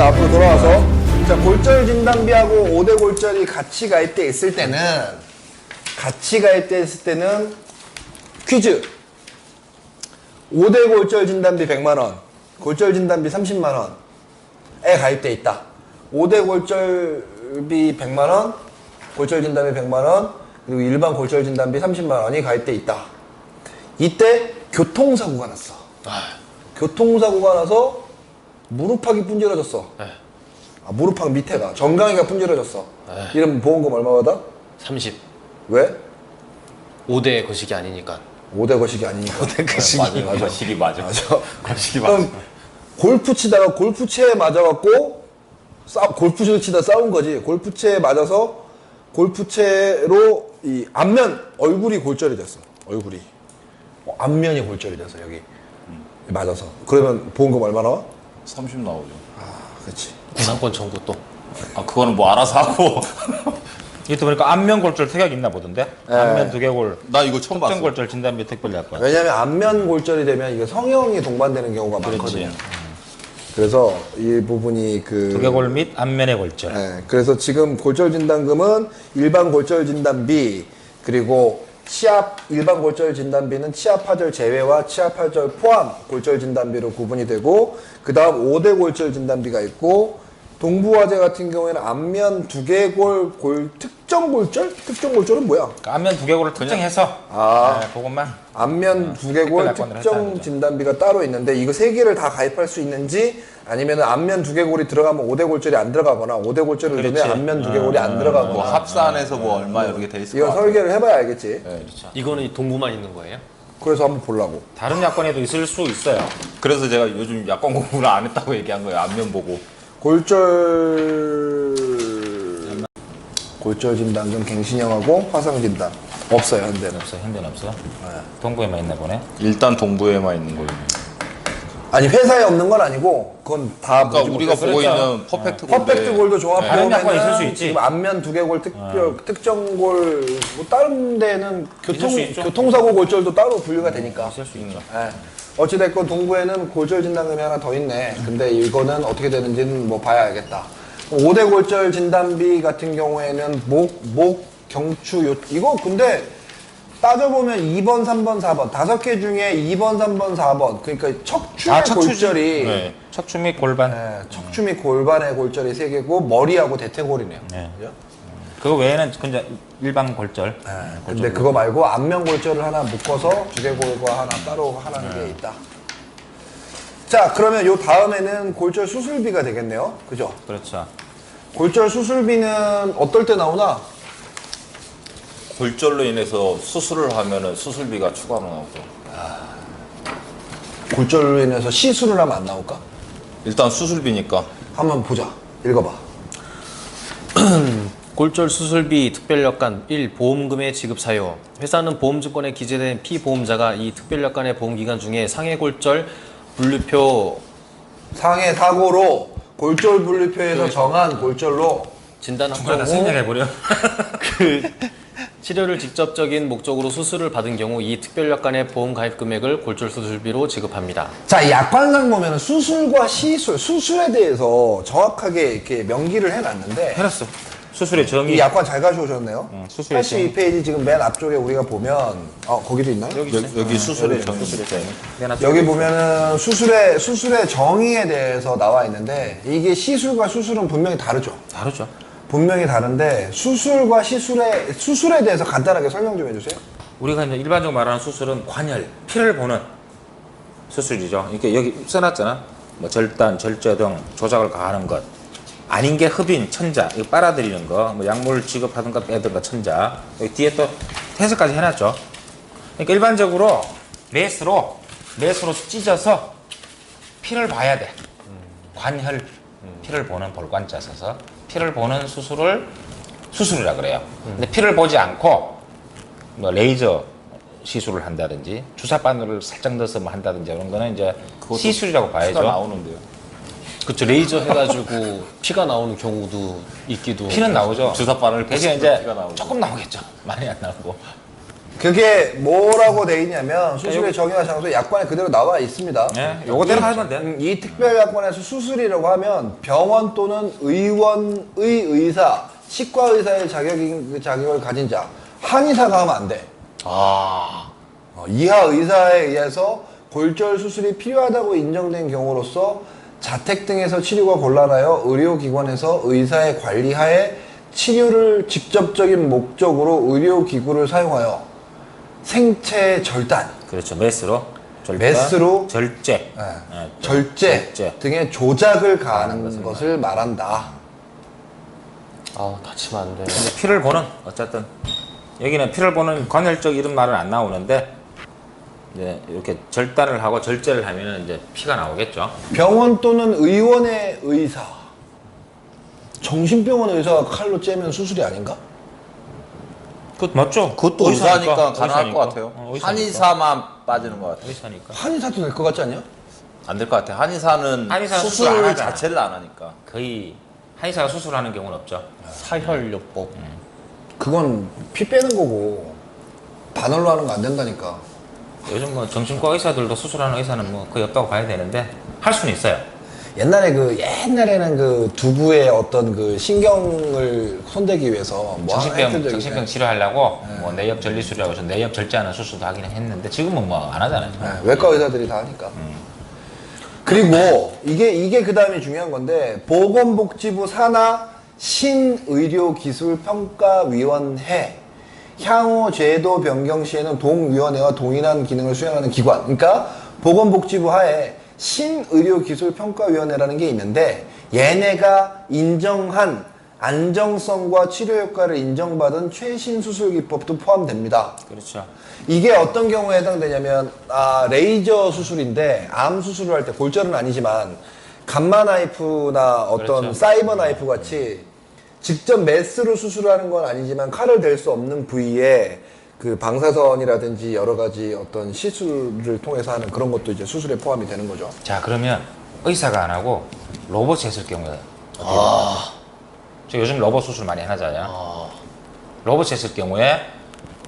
자, 앞으로 돌아와서. 자, 골절 진단비하고 5대 골절이 같이 갈 때 있을 때는, 퀴즈. 5대 골절 진단비 100만원, 골절 진단비 30만원에 가입돼 있다. 5대 골절비 100만원, 골절 진단비 100만원, 그리고 일반 골절 진단비 30만원이 가입돼 있다. 이때 교통사고가 났어. 교통사고가 나서 무릎팍이 분질러졌어. 무릎팍 밑에가 정강이가 분질러졌어. 이러면 보험금 얼마 받아? 30. 왜? 5대 거식이 아니니까. 5대 거식이 아니니까. 5대 거식이. 맞아. 거식이 맞아. 거식이 맞아. 그럼 골프 치다가 골프채에 맞아갖고 골프를 치다 싸운 거지. 골프채에 맞아서 골프채로 이 앞면 얼굴이 골절이 됐어. 얼굴이 앞면이 골절이 됐어. 여기 맞아서. 그러면 보험금 얼마 나와? 30 나오죠. 그렇지. 구상권 청구 또. 아, 그거는 뭐 알아서 하고. 이것도 보니까 안면 골절 특약이 있나 보던데? 안면 두개골 나 이거 처음 봤어. 특정 골절 진단비 특별약관. 왜냐면 앞면 골절이 되면 이게 성형이 동반되는 경우가 많거든요. 그래서 이 부분이 그 두개골 및 앞면의 골절. 네, 그래서 지금 골절 진단금은 일반 골절 진단비 그리고 일반 골절 진단비는 치아파절 제외와 치아파절 포함 골절 진단비로 구분이 되고 그 다음 5대 골절 진단비가 있고 동부화재 같은 경우에는 앞면 두개골 특정 골절? 특정 골절은 뭐야? 그러니까 앞면 두개골을 특정해서 그것만 앞면 두개골 특별약관을 특정 했다는 거죠. 진단비가 따로 있는데 이거 세 개를 다 가입할 수 있는지 아니면 앞면 두개골이 들어가면 5대 골절이 안 들어가거나 5대 골절을 넣으면 그렇지. 앞면 두개골이 안 들어가거나 뭐 합산해서 뭐 얼마 이렇게 돼 있을 것 이건 같아. 설계를 해봐야 알겠지. 네, 그렇죠. 이거는 이 동부만 있는 거예요? 그래서 한번 보려고. 다른 약관에도 있을 수 있어요. 그래서 제가 요즘 약관 공부를 안 했다고 얘기한 거예요. 앞면 보고. 골절 진단금 갱신형하고 화상 진단 없어요 현대는. 없어, 현대는 없어. 동부에만 있나 보네. 일단 동부에만 있는 걸로. 아니 회사에 없는 건 아니고 그건 다 그러니까 우리가 보고 그렇죠. 있는 퍼펙트 골. 퍼펙트 골도 다른 약관 있을 수 종합해보면 있지. 지금 앞면 두개골 특정 골 뭐 다른 데는 수 있죠. 교통사고 골절도 따로 분류가 되니까. 있을 수 있죠. 예. 어찌됐건 동부에는 골절 진단금이 하나 더 있네. 근데 이거는 어떻게 되는지는 뭐 봐야 알겠다. 5대 골절 진단비 같은 경우에는 목, 경추, 이거 근데 따져보면 2번, 3번, 4번 5개 중에 2번, 3번, 4번 그러니까 척추의 골절이 네. 척추 및 골반. 예, 척추 및 골반의 골절이 3개고 머리하고 대퇴골이네요. 네. 그죠? 그거 외에는 그냥 일반 골절. 근데 그거 말고 앞면 골절을 하나 묶어서 두개골과 하나 따로 하는 게 있다. 자, 그러면 요 다음에는 골절 수술비가 되겠네요. 그죠? 그렇죠. 골절 수술비는 어떨 때 나오나? 골절로 인해서 수술을 하면은 수술비가 추가로 나오고. 골절로 인해서 시술을 하면 안 나올까? 일단 수술비니까. 한번 보자. 읽어봐. 골절 수술비 특별약관 1. 보험금의 지급 사유. 회사는 보험증권에 기재된 피보험자가 이 특별약관의 보험기간 중에 상해 골절 분류표 상해 사고로 골절 분류표에서 정한 골절로 진단한 중간에 경우 생략해버려. 그 치료를 직접적인 목적으로 수술을 받은 경우 이 특별약관의 보험 가입 금액을 골절 수술비로 지급합니다. 자, 이 약관상 보면 수술과 시술, 수술에 대해서 정확하게 이렇게 명기를 해놨는데 해놨어. 수술의 정의. 이 약관 잘 가져오셨네요. 수술의 82페이지 지금 맨 앞쪽에 우리가 보면 거기도 있나요? 여기 수술의 정의 있어요. 여기 보면은 수술의 정의에 대해서 나와 있는데 이게 시술과 수술은 분명히 다르죠. 다르죠. 분명히 다른데 수술과 수술에 대해서 간단하게 설명 좀 해주세요. 우리가 이제 일반적으로 말하는 수술은 관혈, 피를 보는 수술이죠. 이렇게 여기 써놨잖아. 뭐 절단, 절제 등 조작을 가하는 것. 아닌 게 흡인, 천자, 이거 빨아들이는 거, 뭐 약물 지급하든가 빼든가 천자. 여기 뒤에 또 해석까지 해놨죠. 그러니까 일반적으로 메스로 찢어서 피를 봐야 돼. 관혈, 피를 보는 볼관자 써서 피를 보는 수술이라 그래요. 근데 피를 보지 않고 뭐 레이저 시술을 한다든지 주사 바늘을 살짝 넣어서 뭐 한다든지 이런 거는 이제 시술이라고 봐야죠. 피가 나오는데요. 그렇죠. 레이저 해가지고 피가 나오는 경우도 있기도. 피는 나오죠. 주사 바늘 대신 꽂히면 이제 피가 나오죠. 조금 나오겠죠. 많이 안 나오고. 그게 뭐라고 돼 있냐면 수술의 정의와 장소 약관에 그대로 나와 있습니다. 네, 요거대로 하면 돼. 이 특별약관에서 수술이라고 하면 병원 또는 의원의 의사, 치과 의사의 자격을 가진 자, 한의사가 하면 안 돼. 이하 의사에 의해서 골절 수술이 필요하다고 인정된 경우로서 자택 등에서 치료가 곤란하여 의료기관에서 의사의 관리하에 치료를 직접적인 목적으로 의료기구를 사용하여 생체 절단, 그렇죠. 메스로. 절단, 메스로 절제. 절제 절제. 등의 조작을 가하는 것을 말한다. 아, 다치면 안 돼. 근데 피를 보는 어쨌든 여기는 피를 보는 관혈적 이런 말은 안 나오는데 이제 이렇게 절단을 하고 절제를 하면은 이제 피가 나오겠죠. 병원 또는 의원의 의사. 정신병원 의사가 칼로 째면 수술이 아닌가? 그 맞죠? 그것도 의사니까 가능할 의사니까. 것 같아요. 의사니까. 한의사만 빠지는 것 같아요. 의사니까. 한의사도 될 것 같지 않냐? 안 될 것 같아요. 한의사는 한의사는 수술 수술 안 하잖아. 자체를 안 하니까. 거의 한의사가 수술하는 경우는 없죠. 사혈요법. 그건 피 빼는 거고 반월로 하는 거 안 된다니까. 요즘 뭐 정신과 의사들도 수술하는 의사는 뭐 거의 없다고 봐야 되는데 할 수는 있어요. 옛날에는 그 두부의 어떤 그 신경을 손대기 위해서 뭐 했던 적이 정신병 있어요. 치료하려고 뭐 내역 전리술이라고 해서 내역 절제하는 수술도 하긴 했는데 지금은 뭐 안 하잖아요. 네, 외과 의사들이 다 하니까. 그리고 이게 그 다음에 중요한 건데 보건복지부 산하 신의료기술평가위원회 향후 제도 변경 시에는 동위원회와 동일한 기능을 수행하는 기관. 그러니까 보건복지부 하에 신의료기술평가위원회라는 게 있는데 얘네가 인정한 안정성과 치료 효과를 인정받은 최신 수술 기법도 포함됩니다. 그렇죠. 이게 어떤 경우에 해당되냐면 레이저 수술인데 암 수술을 할 때 골절은 아니지만 감마 나이프나 어떤 그렇죠. 사이버 나이프 같이 직접 메스로 수술하는 건 아니지만 칼을 댈 수 없는 부위에 그 방사선이라든지 여러 가지 어떤 시술을 통해서 하는 그런 것도 이제 수술에 포함이 되는 거죠. 자 그러면 의사가 안 하고 로봇이 했을 경우에 어떻게 저 요즘 로봇 수술 많이 하잖아요. 로봇이 했을 경우에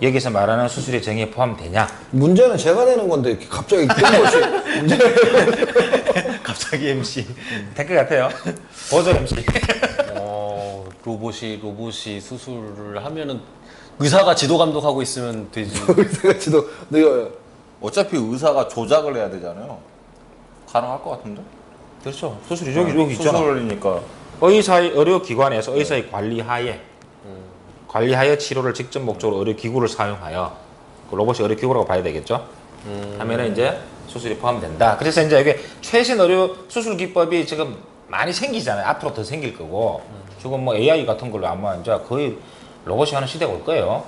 여기서 말하는 수술의 정의에 포함되냐? 문제는 제가 내는 건데 이렇게 갑자기 뜬금없이 문제. 갑자기 MC 댓글 같아요. 보조 MC. 로봇이 수술을 하면은 의사가 지도 감독하고 있으면 되지. 의사같이도 내가 어차피 의사가 조작을 해야 되잖아요. 가능할 것 같은데? 그렇죠. 수술이 여기 있잖아. 수술이니까. 의사의 의료기관에서 의사의 관리하에 치료를 직접 목적으로 의료기구를 사용하여 그 로봇이 의료기구라고 봐야 되겠죠. 하면은 이제 수술이 포함된다. 그래서 이제 이게 최신 의료 수술 기법이 지금 많이 생기잖아요. 앞으로 더 생길 거고 지금 뭐 AI 같은 걸로 아마 이제 거의 로봇이 하는 시대가 올 거예요.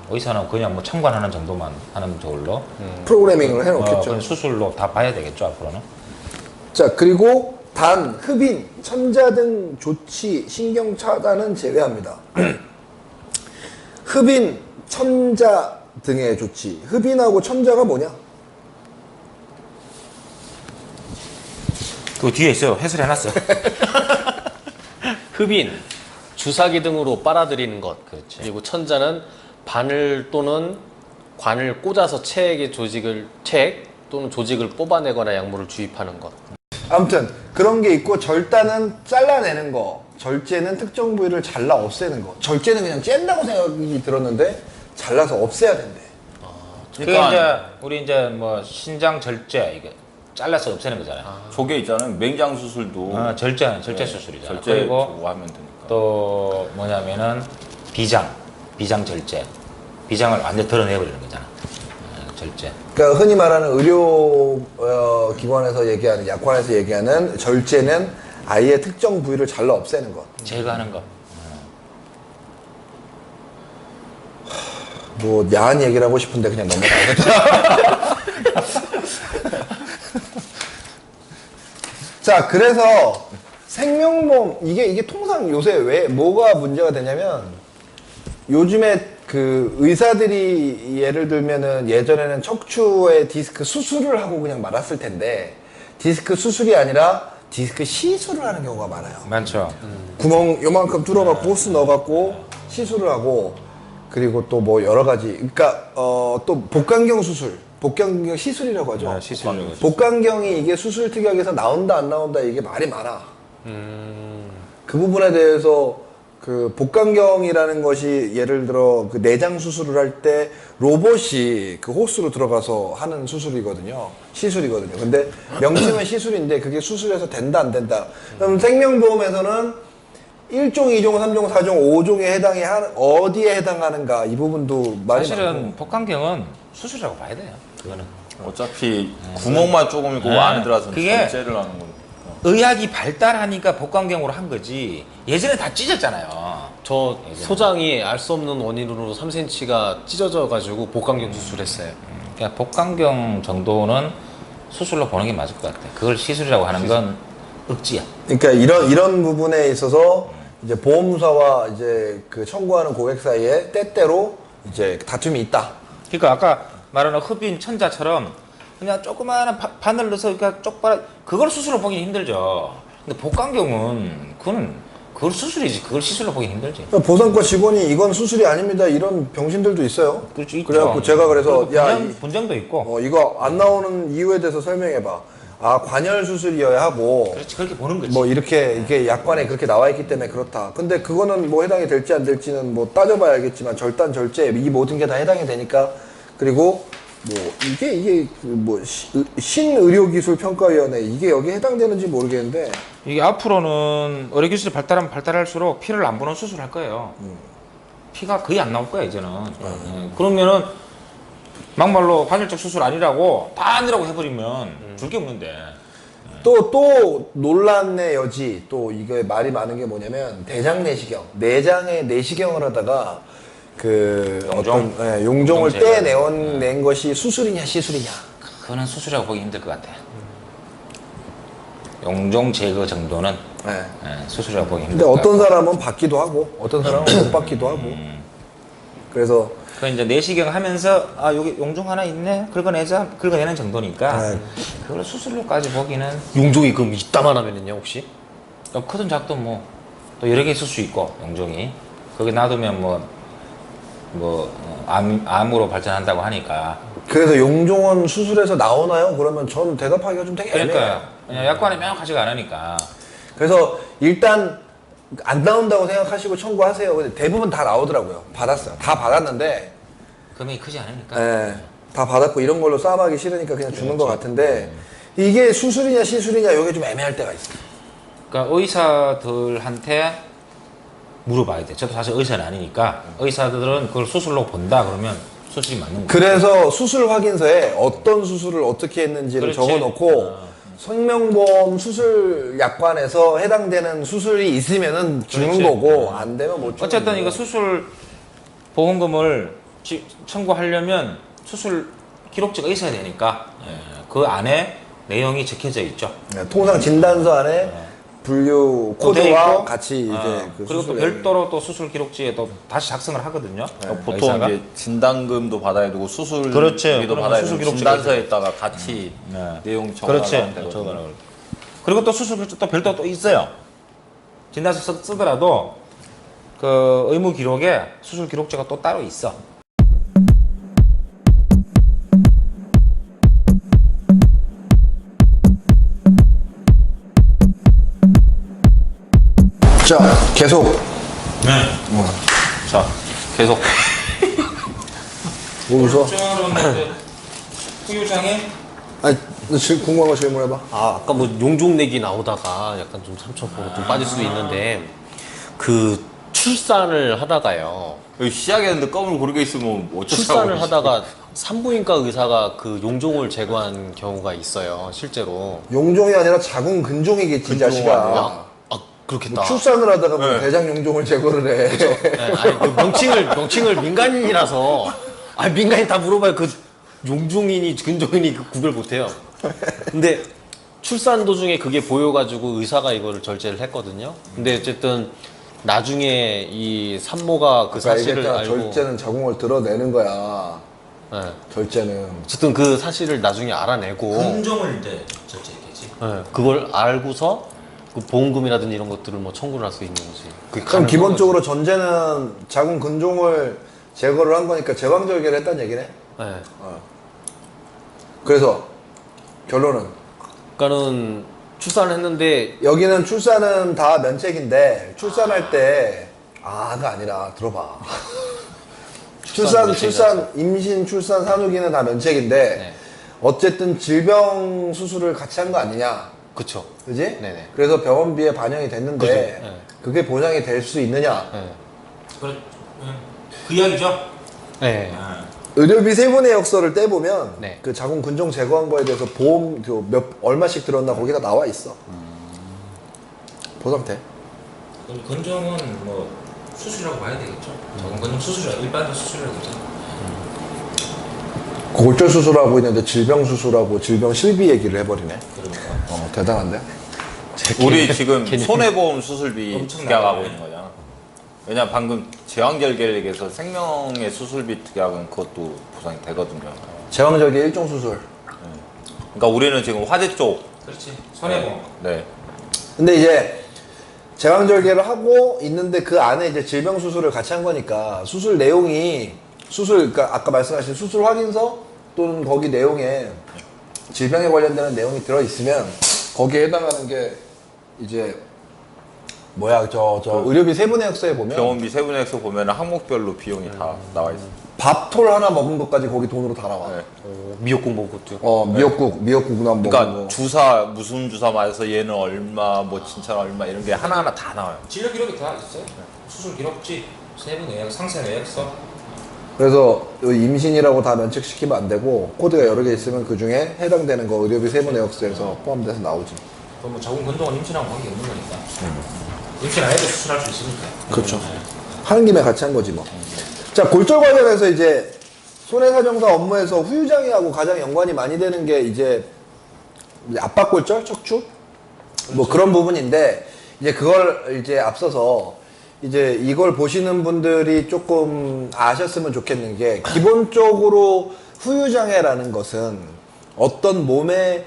의사는 그냥 뭐 참관하는 정도만 하는 저걸로 프로그래밍을 해놓겠죠. 그냥 수술로 다 봐야 되겠죠 앞으로는. 자, 그리고 단, 흡인, 천자 등 조치, 신경 차단은 제외합니다. 흡인, 천자 등의 조치. 흡인하고 천자가 뭐냐? 그 뒤에 있어요. 해설해 놨어요. 흡인, 주사기 등으로 빨아들이는 것. 그렇지. 그리고 천자는 바늘 또는 관을 꽂아서 체액 또는 조직을 뽑아내거나 약물을 주입하는 것. 아무튼 그런 게 있고 절단은 잘라내는 거, 절제는 특정 부위를 잘라 없애는 거. 절제는 그냥 짠다고 생각이 들었는데 잘라서 없애야 된대. 그게 이제 우리 이제 뭐 신장 절제 이게 잘라서 없애는 거잖아요. 조개 있잖아요. 맹장 수술도 절제 수술이잖아요. 절제 그리고 그거 하면 되니까. 또 뭐냐면은 비장 절제, 비장을 완전 드러내버리는 거잖아. 절제. 그러니까 흔히 말하는 의료 기관에서 얘기하는, 약관에서 얘기하는 절제는 아예 특정 부위를 잘라 없애는 것. 제거하는 거. 뭐 야한 얘기를 하고 싶은데 그냥 넘어가야겠다. 자, 그래서 생명보험 이게 통상 요새 왜 뭐가 문제가 되냐면 요즘에 그 의사들이 예를 들면은 예전에는 척추에 디스크 수술을 하고 그냥 말았을 텐데 디스크 수술이 아니라 디스크 시술을 하는 경우가 많아요. 많죠. 구멍 요만큼 뚫어갖고 호스 넣어갖고 시술을 하고 그리고 또 뭐 여러 가지. 그러니까 또 복강경 수술, 복강경 시술이라고 하죠. 시술이라고 하죠. 복강경이 이게 수술 특약에서 나온다 안 나온다 이게 말이 많아. 그 부분에 대해서 그 복강경이라는 것이 예를 들어 그 내장 수술을 할 때 로봇이 그 호스로 들어가서 하는 수술이거든요. 시술이거든요. 근데 명칭은 시술인데 그게 수술해서 된다 안 된다. 그럼 생명보험에서는 1종, 2종, 3종, 4종, 5종에 해당이 어디에 해당하는가 이 부분도 말이 사실은 많고. 복강경은 수술이라고 봐야 돼요. 그거는 어차피 구멍만 조금 있고 안에 들어가서 그게 절제를 하는 거니까. 의학이 발달하니까 복강경으로 한 거지. 예전에 다 찢었잖아요. 저 소장이 알 수 없는 원인으로 3cm가 찢어져가지고 복강경 수술했어요. 그러니까 복강경 정도는 수술로 보는 게 맞을 것 같아. 그걸 시술이라고 하는 건 억지야. 그러니까 이런 부분에 있어서 이제 보험사와 이제 그 청구하는 고객 사이에 때때로 이제 다툼이 있다. 그러니까 아까 말하는 흡인 천자처럼 그냥 조그마한 바늘 넣어서 그러니까 쪽바라 그걸 수술로 보기는 힘들죠. 근데 복강경은 그걸 수술이지. 그걸 시술로 보기는 힘들지. 보상과 직원이 이건 수술이 아닙니다. 이런 병신들도 있어요. 그렇죠, 있죠. 그래갖고 제가 그래서 분쟁도 있고. 이거 안 나오는 이유에 대해서 설명해봐. 아 관열 수술이어야 하고. 그렇지, 그렇게 보는 거지. 뭐 이렇게 이게 약관에 그렇게 나와 있기 때문에 그렇다. 근데 그거는 뭐 해당이 될지 안 될지는 뭐 따져봐야 알겠지만 절단 절제 이 모든 게 다 해당이 되니까. 그리고 뭐 이게 뭐 신의료기술 평가위원회 이게 여기 해당되는지 모르겠는데. 이게 앞으로는 의료기술이 발달하면 발달할수록 피를 안 보는 수술을 할 거예요. 피가 거의 안 나올 거야 이제는. 그러면은 막말로 관절적 수술 아니라고 다 아니라고 해버리면 줄 게 없는데. 또 논란의 여지 또 이게 말이 많은 게 뭐냐면 대장 내시경 내장의 내시경을 하다가 그 용종? 어떤 용종을 용종 제거. 낸 것이 수술이냐 시술이냐. 그거는 수술이라고 보기 힘들 것 같아. 용종 제거 정도는 네. 수술이라고 보기 힘들 근데 것 어떤 같고. 사람은 받기도 하고 어떤 사람은 못 받기도 하고. 그래서 그 이제 내시경 하면서 아 여기 용종 하나 있네 긁어내는 정도니까 네. 그걸 수술로까지 보기는 용종이 그럼 이따만 하면은요 혹시? 또 크든 작든 뭐 또 여러 개 있을 수 있고 용종이 거기 놔두면 암으로 발전한다고 하니까 그래서 용종은 수술해서 나오나요? 그러면 저는 대답하기가 좀 되게 애매해요. 그러니까 그냥 약관에 명확하지가 않으니까 그래서 일단 안 나온다고 생각하시고 청구하세요. 근데 대부분 다 나오더라고요. 받았어요. 다 받았는데 금액이 크지 않으니까 예, 다 받았고 이런 걸로 싸움하기 싫으니까 그냥 주는 것 같은데 이게 수술이냐 시술이냐 이게 좀 애매할 때가 있어요. 그러니까 의사들한테 물어봐야 돼. 저도 사실 의사는 아니니까 의사들은 그걸 수술로 본다 그러면 수술이 맞는 거예요. 그래서 수술 확인서에 어떤 수술을 어떻게 했는지를 그렇지. 적어놓고 생명보험 수술 약관에서 해당되는 수술이 있으면은 주는 그렇지. 거고 안 되면 못 주는 어쨌든 거고. 이거 수술 보험금을 청구하려면 수술 기록지가 있어야 되니까 그 안에 내용이 적혀져 있죠. 네, 통상 진단서 안에 분류 또 돼 코드와 있고, 같이 이제 그 그리고 또 수술 별도로 또 수술 기록지에 또 다시 작성을 하거든요. 보통 의사가. 이제 진단금도 받아야 되고 수술비도 그렇지. 받아야 수술 되고 기록지가 진단서에다가 같이 내용 그렇지. 적어놔야 되거든요. 적어놔요. 그리고 또 수술 기록지 또 별도 또 있어요. 진단서 쓰더라도 그 의무 기록에 수술 기록지가 또 따로 있어. 자 계속 자, 계속. 뭐 웃어? 후유장애 아니 너 지금 궁금한 거 질문해봐. 아까 뭐 용종 내기 나오다가 약간 좀 삼천포로 좀 빠질 수도 있는데 그 출산을 하다가요. 여기 시작했는데 껌을 고르게 있으면 어쩌자고. 출산을 하다가 산부인과 의사가 그 용종을 제거한 경우가 있어요. 실제로. 용종이 아니라 자궁 근종이겠지 이 자식아. 그렇겠다. 뭐 출산을 하다가 뭐 네. 대장 용종을 제거를 해. 네, 아니, 그 명칭을 민간인이라서 민간인 다 물어봐요. 그 용종이니 근종이니 그 구별 못해요. 근데 출산 도중에 그게 보여가지고 의사가 이거를 절제를 했거든요. 근데 어쨌든 나중에 이 산모가 그 사실을 얘기했잖아. 알고 절제는 자궁을 드러내는 거야. 네. 절제는. 어쨌든 그 사실을 나중에 알아내고 근종을 이제 절제했겠지. 네, 그걸 알고서 그 보험금이라든지 이런 것들을 뭐 청구를 할 수 있는 거지. 그게 그럼 가능한 기본적으로 전제는 자궁 근종을 제거를 한 거니까 제왕절개를 했다는 얘기네. 네. 그래서 결론은 그러니까는 출산을 했는데 여기는 출산은 다 면책인데 출산할 때 아가 아니라 들어봐. 임신, 출산, 산후기는 다 면책인데 네. 어쨌든 질병 수술을 같이 한 거 아니냐. 그쵸. 그지? 네네. 그래서 병원비에 반영이 됐는데 그죠. 네. 그게 보장이 될 수 있느냐. 네. 그 이야기죠. 네. 의료비 세분의 역서를 떼보면 네. 그 자궁 근종 제거한 거에 대해서 보험 얼마씩 들었나 거기다 나와 있어. 보상돼. 건종은 뭐 수술이라고 봐야 되겠죠. 자궁 건종 수술이라 일반적 수술이라고 있잖아. 골절 수술하고 있는데 질병 수술하고 질병 실비 얘기를 해버리네. 그러니까 대단한데? 우리 지금 손해보험 수술비 엄청 특약하고 나가네. 있는 거잖아. 왜냐 방금 제왕절개를 얘기해서 생명의 수술비 특약은 그것도 보상이 되거든요. 제왕절개 일종 수술. 그러니까 우리는 지금 화재 쪽. 그렇지. 손해보험. 네. 근데 이제 제왕절개를 하고 있는데 그 안에 이제 질병 수술을 같이 한 거니까 수술 내용이 그러니까 아까 말씀하신 수술 확인서 또는 거기 내용에 질병에 관련되는 내용이 들어 있으면 거기에 해당하는 게 이제 뭐야 의료비 세분의역서에 보면 병원비 세분액서 보면 항목별로 비용이 다 나와 있어요. 밥톨 하나 먹은 것까지 거기 돈으로 다 나와. 네. 미역국 먹은 것도요. 미역국이나 먹은 그러니까 거. 주사 무슨 주사 맞아서 얘는 얼마 뭐 진찰 얼마 이런 게 하나하나 다 나와요. 진료 기록이 다 있어요. 수술 기록지, 세부 내역, 상세 내역서. 그래서 임신이라고 다 면책시키면 안 되고 코드가 여러 개 있으면 그 중에 해당되는 거 의료비 세분의역서에서 포함돼서 나오지. 그럼 뭐 자궁 건종은 임신하고 관계 없는 거니까. 임신 안 해도 수술할 수 있으니까. 그렇죠. 하는 김에 같이 한 거지 뭐. 자, 골절 관련해서 이제 손해사정사 업무에서 후유장애하고 가장 연관이 많이 되는 게 이제 압박골절, 척추? 뭐 그런 부분인데 이제 그걸 이제 앞서서 이제 이걸 보시는 분들이 조금 아셨으면 좋겠는 게 기본적으로 후유장애라는 것은 어떤 몸의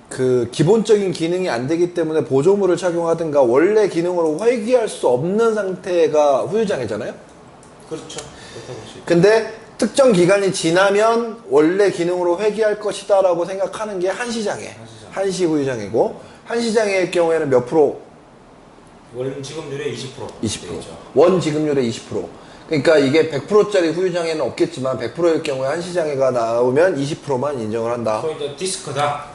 그 기본적인 기능이 안 되기 때문에 보조물을 착용하든가 원래 기능으로 회귀할 수 없는 상태가 후유장애잖아요. 그렇죠. 그렇다고 볼수 있죠. 근데 특정 기간이 지나면 원래 기능으로 회귀할 것이다라고 생각하는 게 한시장애, 한시 후유장애고 한시장애의 경우에는 몇 프로? 원 지급률의 20%. 20%. 되겠죠. 원 지급률의 20%. 그러니까 이게 100%짜리 후유장애는 없겠지만 100%일 경우에 한시장애가 나오면 20%만 인정을 한다. 또 이제 디스크다.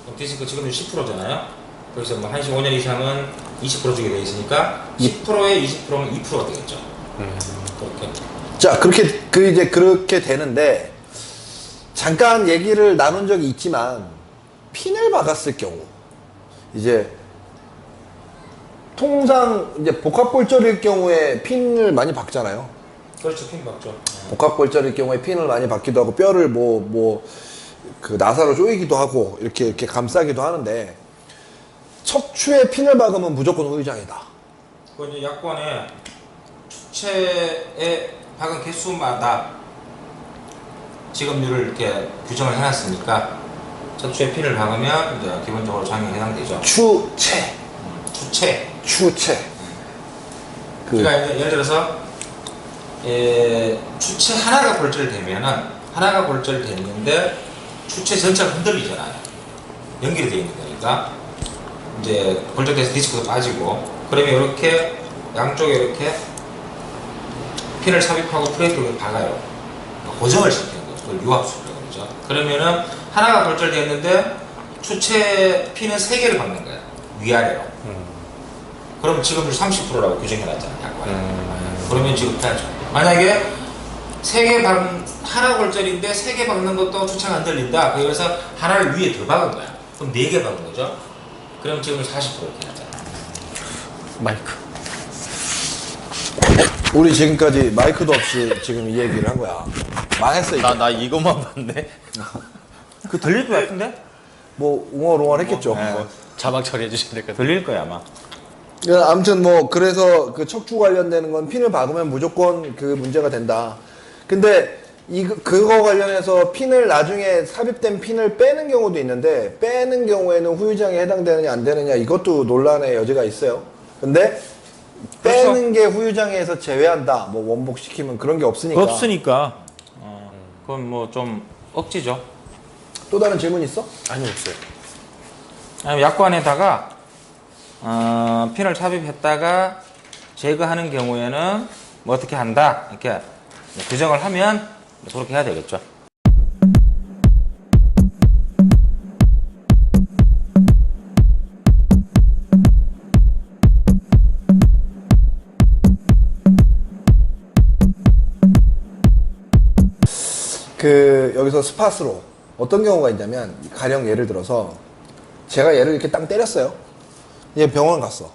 그럼 디스크 지급률 10%잖아요. 그래서 뭐 한시 5년 이상은 20% 주게 돼 있으니까 10%에 20%면 2%가 되겠죠. 그렇게. 자, 그렇게 되는데 잠깐 얘기를 나눈 적이 있지만 핀을 박았을 경우 이제 통상 이제 복합골절일 경우에 핀을 많이 박잖아요. 그렇죠. 핀 맞죠. 복합골절일 경우에 핀을 많이 박기도 하고 뼈를 그 나사로 조이기도 하고 이렇게 감싸기도 하는데 척추에 핀을 박으면 무조건 후유장애다. 그 이제 약관에 추체에 박은 개수마다 지급률을 이렇게 규정을 해놨으니까 척추에 핀을 박으면 이제 기본적으로 장애에 해당되죠. 추체. 추체. 그 그러니까 이제 예를 들어서 추체 하나가 골절되면은 하나가 골절됐는데 추체 전체가 흔들리잖아요. 연결이 되어 있는 거니까 이제 골절돼서 디스크가 빠지고 그러면 이렇게 양쪽에 이렇게 핀을 삽입하고 프레이트를 박아요. 고정을 시키는 거죠. 그걸 유압수라고 그러죠. 그러면은 하나가 골절됐는데 추체 핀은 3개를 박는 거예요. 위아래로. 그럼 지급률 30%라고 규정해놨잖아요. 약관에. 그러면 지급해야죠. 만약에 3개 하나 골절인데 3개 박는 것도 추체가 안 들린다. 그래서 하나를 위에 더 박은 거야. 그럼 4개 박은 거죠. 그럼 지금은 40% 이렇게 하잖아. 마이크. 우리 지금까지 마이크도 없이 지금 이 얘기를 한 거야. 망했어 이제. 나 이것만 봤네. 그 들릴 것 같은데? 뭐 웅얼웅얼 했겠죠. 자막 처리해 주시면 될 것 같아요. 들릴 거야 아마. 아무튼 그래서 그 척추 관련되는 건 핀을 박으면 무조건 그 문제가 된다. 근데 그거 관련해서 핀을 나중에 삽입된 핀을 빼는 경우도 있는데 빼는 경우에는 후유장애에 해당되느냐 안 되느냐 이것도 논란의 여지가 있어요. 근데 빼는 게 후유장애에서 제외한다. 뭐 원복시키면 그런 게 없으니까. 없으니까 그건 뭐 좀 억지죠. 또 다른 질문 있어? 아니 없어요. 아니면 약관에다가 핀을 삽입했다가 제거하는 경우에는 뭐 어떻게 한다 이렇게 규정을 하면 그렇게 해야 되겠죠. 여기서 스팟으로 어떤 경우가 있냐면, 가령 예를 들어서 제가 얘를 이렇게 땅 때렸어요. 얘 병원 갔어.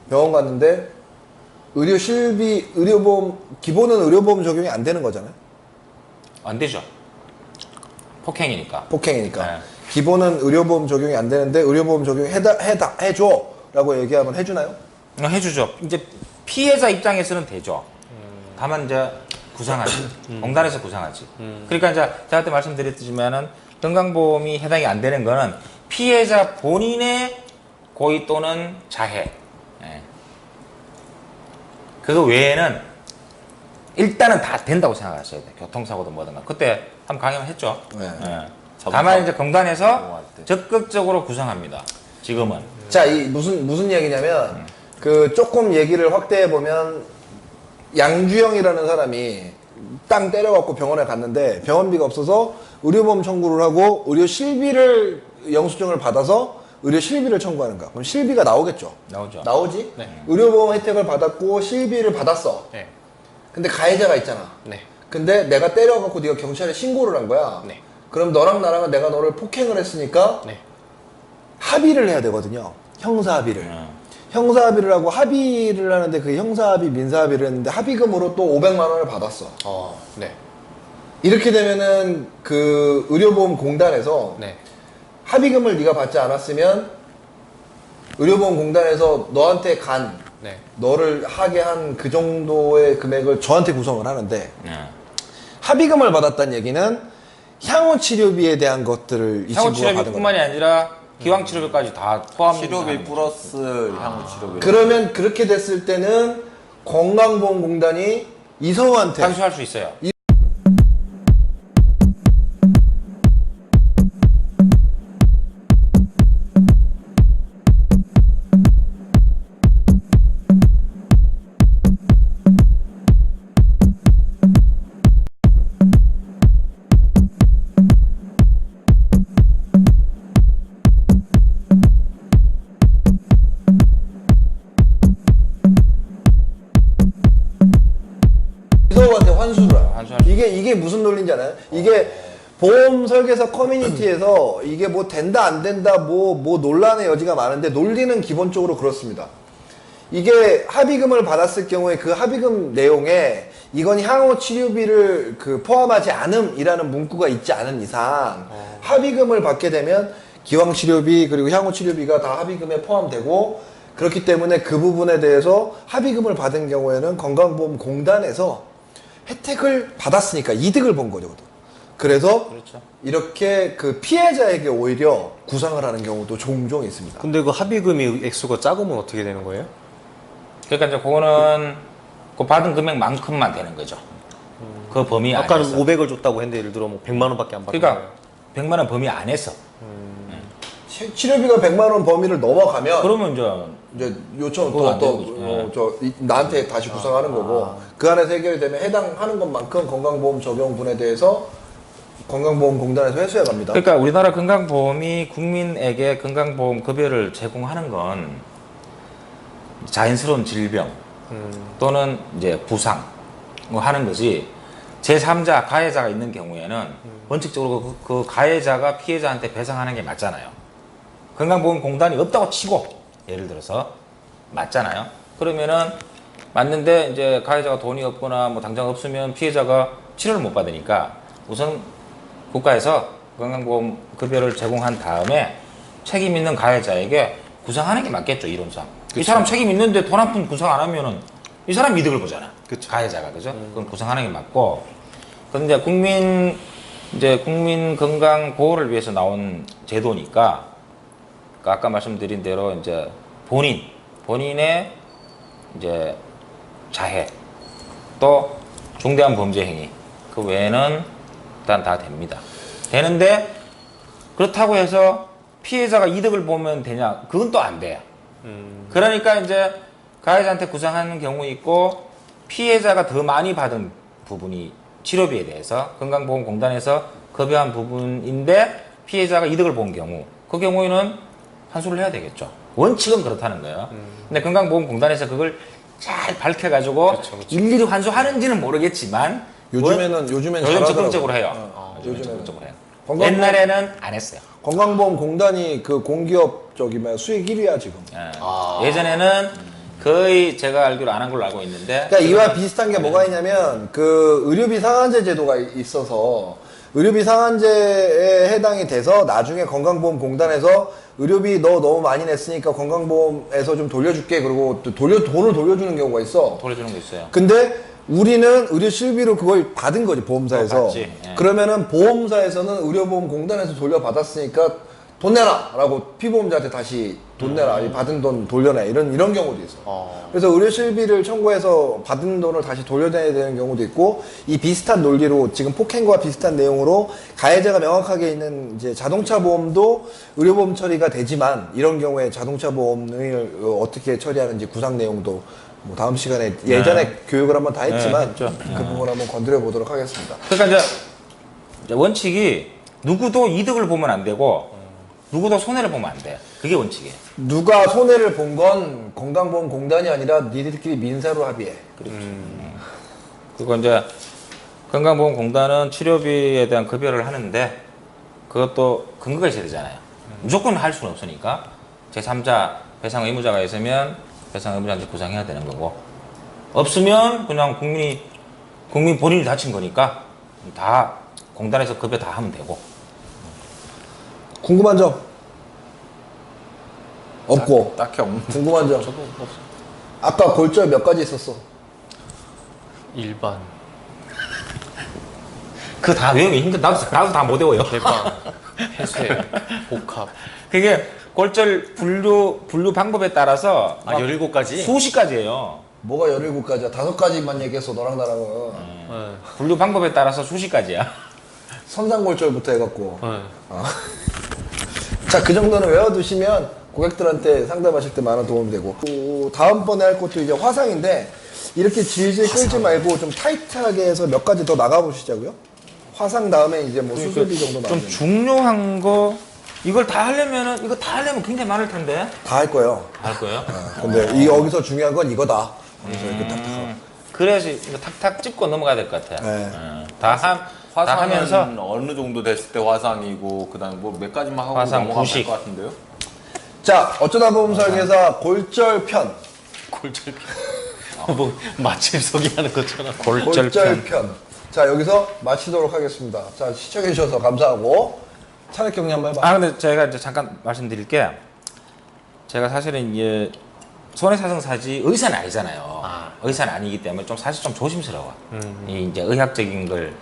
병원 갔는데 의료 실비, 의료보험, 기본은 의료보험 적용이 안 되는 거잖아요. 안 되죠. 폭행이니까. 폭행이니까. 네. 기본은 의료보험 적용이 안 되는데 의료보험 적용 해줘 라고 얘기하면 해주나요? 해주죠. 이제 피해자 입장에서는 되죠. 다만 이제 구상하지. 공단에서 구상하지. 그러니까 이제 제가 그때 말씀드렸지만은 건강보험이 해당이 안 되는 거는 피해자 본인의 고의 또는 자해. 예. 그거 외에는 일단은 다 된다고 생각하셔야 돼요. 교통사고도 뭐든 간. 그때 한번 강연을 했죠. 네. 예. 다만 이제 공단에서 적극적으로 구상합니다. 지금은. 자, 이 무슨 이야기냐면, 조금 얘기를 확대해 보면, 양주영이라는 사람이 땅 때려갖고 병원에 갔는데 병원비가 없어서 의료보험 청구를 하고 의료 실비를 영수증을 받아서 의료 실비를 청구하는 거야. 그럼 실비가 나오겠죠? 나오죠. 나오지? 네. 의료보험 혜택을 받았고 실비를 받았어. 네. 근데 가해자가 있잖아. 네. 근데 내가 때려갖고 네가 경찰에 신고를 한 거야. 네. 그럼 너랑 나랑은 내가 너를 폭행을 했으니까 네. 합의를 해야 되거든요. 형사합의를. 형사합의를 하고 합의를 하는데 그 형사합의, 민사합의를 했는데 합의금으로 또 500만 원을 받았어. 네. 이렇게 되면은 그 의료보험공단에서 네. 합의금을 네가 받지 않았으면 의료보험공단에서 너한테 네. 너를 하게 한 그 정도의 금액을 저한테 구성을 하는데, 예. 합의금을 받았다는 얘기는 향후 치료비에 대한 것들을 이 향후 친구가 받은 거야. 치료비뿐만이 아니라 기왕 치료비까지 다 포함. 치료비 플러스 향후 치료비. 그러면 그렇게 됐을 때는 건강보험공단이 이성우한테 상수할 수 있어요. 이성우한테 환수를 해요. 환수할 수 이게 무슨 논리인지 알아요? 이게 보험 설계사 커뮤니티에서 이게 뭐 된다 안 된다 뭐 논란의 여지가 많은데, 논리는 기본적으로 그렇습니다. 이게 합의금을 받았을 경우에 그 합의금 내용에 이건 향후 치료비를 포함하지 않음이라는 문구가 있지 않은 이상 합의금을 받게 되면 기왕 치료비 그리고 향후 치료비가 다 합의금에 포함되고, 그렇기 때문에 그 부분에 대해서 합의금을 받은 경우에는 건강보험공단에서 혜택을 받았으니까 이득을 본 거거든. 그래서 그렇죠. 이렇게 그 피해자에게 오히려 구상을 하는 경우도 종종 있습니다. 근데 그 합의금이 액수가 작으면 어떻게 되는 거예요? 그러니까 이제 그거는 그 받은 금액만큼만 되는 거죠. 그 범위 아까는 안에서. 500을 줬다고 했는데 예를 들어 뭐 100만 원밖에 안 받는 그러니까 거예요. 100만 원 범위 안에서. 치료비가 100만 원 범위를 넘어가면 그러면 이제 요청 그건 안 또 되는 거죠. 나한테 다시 구상하는 거고, 그 안에서 해결되면 해당하는 것만큼 건강보험 적용분에 대해서 건강보험공단에서 회수해 갑니다. 그러니까 우리나라 건강보험이 국민에게 건강보험 급여를 제공하는 건 자연스러운 질병 또는 이제 부상 뭐 하는 것이 제3자 가해자가 있는 경우에는 원칙적으로 그 가해자가 피해자한테 배상하는 게 맞잖아요. 건강보험공단이 없다고 치고 예를 들어서 맞잖아요. 그러면은 맞는데 이제 가해자가 돈이 없거나 뭐 당장 없으면 피해자가 치료를 못 받으니까 우선 국가에서 건강보험 급여를 제공한 다음에 책임 있는 가해자에게 구상하는 게 맞겠죠, 이론상. 이 사람 책임 있는데 돈 한 푼 구상 안 하면은 이 사람 이득을 보잖아. 그쵸. 가해자가, 그죠? 그건 구상하는 게 맞고. 그런데 국민 건강 보호를 위해서 나온 제도니까, 아까 말씀드린 대로 이제 본인의 이제 자해, 또 중대한 범죄 행위 그 외에는 일단 다 됩니다. 되는데 그렇다고 해서 피해자가 이득을 보면 되냐? 그건 또 안 돼요. 그러니까 이제 가해자한테 구상하는 경우 있고 피해자가 더 많이 받은 부분이 치료비에 대해서 건강보험공단에서 급여한 부분인데 피해자가 이득을 본 경우 그 경우에는 환수를 해야 되겠죠. 원칙은 그렇다는 거예요. 근데 건강보험공단에서 그걸 잘 밝혀가지고 일일이 환수하는지는 모르겠지만 요즘은 요즘 잘하더라고요. 적극적으로 해요. 요즘 요즘에는. 적극적으로 해요. 건강보험- 옛날에는 안 했어요. 건강보험공단이 그 공기업 저기 뭐야 수익 1위야 지금. 예전에는 거의 제가 알기로 안 한 걸로 알고 있는데 그러니까 이와 비슷한 게 뭐가 있냐면 그 의료비 상한제 제도가 있어서 의료비 상한제에 해당이 돼서 나중에 건강보험공단에서 의료비 너 너무 많이 냈으니까 건강보험에서 좀 돌려줄게 그리고 또 돈을 돌려주는 경우가 있어. 돌려주는 거 있어요. 근데 우리는 의료 실비로 그걸 받은 거지 보험사에서. 받지, 예. 그러면은 보험사에서는 의료보험공단에서 돌려받았으니까 돈 내라라고 피보험자한테 다시 돈 내라 이 받은 돈 돌려내 이런 경우도 있어. 그래서 의료 실비를 청구해서 받은 돈을 다시 돌려내야 되는 경우도 있고 이 비슷한 논리로 지금 폭행과 비슷한 내용으로 가해자가 명확하게 있는 이제 자동차 보험도 의료보험 처리가 되지만 이런 경우에 자동차 보험을 어떻게 처리하는지 구상 내용도 뭐 다음 시간에 예전에 교육을 한번 다 했지만 했죠. 그 부분 한번 건드려 보도록 하겠습니다. 그러니까 이제 원칙이 누구도 이득을 보면 안 되고 누구도 손해를 보면 안 돼. 그게 원칙이에요. 누가 손해를 본 건 건강보험공단이 아니라 니들끼리 민사로 합의해. 그리고 이제 건강보험공단은 치료비에 대한 급여를 하는데 그것도 근거가 있어야 되잖아요. 무조건 할 수는 없으니까 제3자 배상 의무자가 있으면 배상 의무자한테 구상해야 되는 거고 없으면 그냥 국민 본인이 다친 거니까 다 공단에서 급여 다 하면 되고. 궁금한 점 없고 딱히 없는. 궁금한 점 저도 없어. 아까 골절 몇 가지 있었어? 일반, 그거 다 외우기 힘들. 나도 다 못 외워요. 개방, 해쇄, 복합. 그게 골절 분류 방법에 따라서 막 17가지? 수십 가지예요. 뭐가 17가지야? 5가지만 얘기했어 너랑 나랑은. 네. 분류 방법에 따라서 수십 가지야. 선상골절부터 해갖고 네. 자 그 정도는 외워두시면 고객들한테 상담하실 때 많은 도움이 되고 다음번에 할 것도 이제 화상인데 이렇게 질질 끌지 말고 좀 타이트하게 해서 몇 가지 더 나가보시자고요. 화상 다음에 이제 뭐 수술비 정도 좀 나오면 중요한 거 이거 다 하려면 굉장히 많을 텐데. 다 할 거예요. 할 거예요? 근데 이 여기서 중요한 건 이거다. 그래서 이렇게 탁탁하고. 그래야지 이거 탁탁 짚고 넘어가야 될 것 같아. 네. 다 화상은 하면서 어느 정도 됐을 때 화상이고 그다음에 뭐 몇 가지만 하고 화상 넘어가면 구식. 될 것 같은데요? 자 어쩌다 보험 설계사 골절편. 골절편. 뭐 맛집 소개하는 것처럼. 골절편. 골절편. 자 여기서 마치도록 하겠습니다. 자 시청해 주셔서 감사하고 차례 격리 한번 해봐. 근데 제가 이제 잠깐 말씀드릴 게 제가 사실은 이제 손해사정사지 의사는 아니잖아요. 의사는 아니기 때문에 좀 사실 좀 조심스러워. 이 이제 의학적인 걸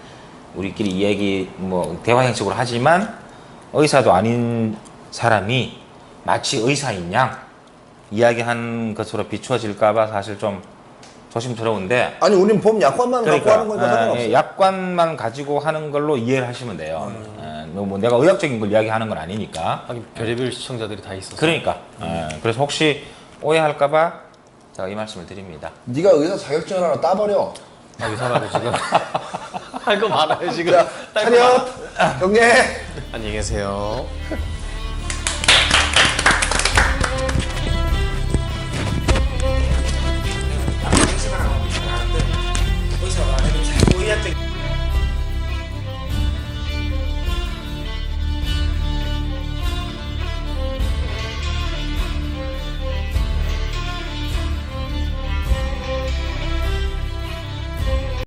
우리끼리 이야기 뭐 대화 형식으로 하지만 의사도 아닌 사람이 마치 의사인 양 이야기한 것으로 비추어질까봐 사실 좀 조심스러운데. 아니 우린 보험 약관만 갖고 하는 거니까 상관없어. 예, 약관만 가지고 하는 걸로 이해를 하시면 돼요. 뭐 내가 의학적인 걸 이야기하는 건 아니니까. 하긴 별의별 시청자들이 다 있어서. 그러니까. 그래서 혹시 오해할까봐 제가 이 말씀을 드립니다. 네가 의사 자격증을 하나 따버려. 이 사람이 지금 할 거 많아요 지금. 자 차렷 경례. 안녕히 계세요.